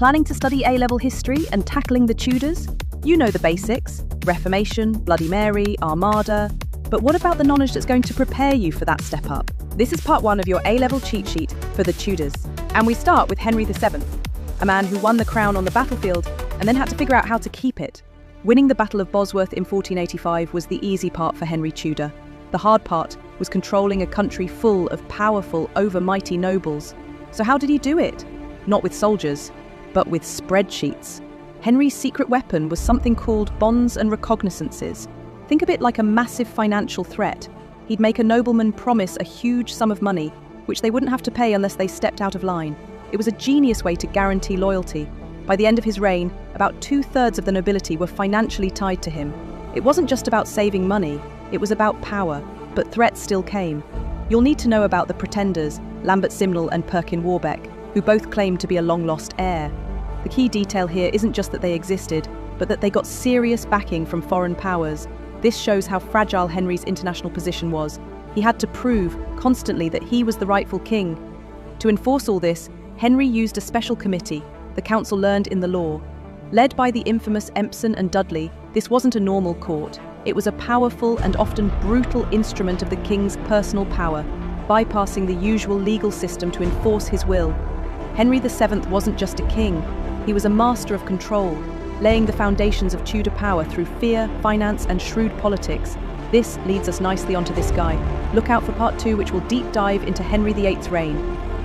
Planning to study A-level history and tackling the Tudors? You know the basics: Reformation, Bloody Mary, Armada. But what about the knowledge that's going to prepare you for that step up? This is part one of your A-level cheat sheet for the Tudors. And we start with Henry VII, a man who won the crown on the battlefield and then had to figure out how to keep it. Winning the Battle of Bosworth in 1485 was the easy part for Henry Tudor. The hard part was controlling a country full of powerful, overmighty nobles. So how did he do it? Not with soldiers, but with spreadsheets. Henry's secret weapon was something called bonds and recognisances. Think of it like a massive financial threat. He'd make a nobleman promise a huge sum of money, which they wouldn't have to pay unless they stepped out of line. It was a genius way to guarantee loyalty. By the end of his reign, about 2/3 of the nobility were financially tied to him. It wasn't just about saving money, it was about power, but threats still came. You'll need to know about the pretenders, Lambert Simnel and Perkin Warbeck, who both claimed to be a long-lost heir. The key detail here isn't just that they existed, but that they got serious backing from foreign powers. This shows how fragile Henry's international position was. He had to prove constantly that he was the rightful king. To enforce all this, Henry used a special committee, the council learned in the law. Led by the infamous Empson and Dudley, this wasn't a normal court. It was a powerful and often brutal instrument of the king's personal power, bypassing the usual legal system to enforce his will. Henry VII wasn't just a king, he was a master of control, laying the foundations of Tudor power through fear, finance, and shrewd politics. This leads us nicely onto this guy. Look out for part 2, which will deep dive into Henry VIII's reign.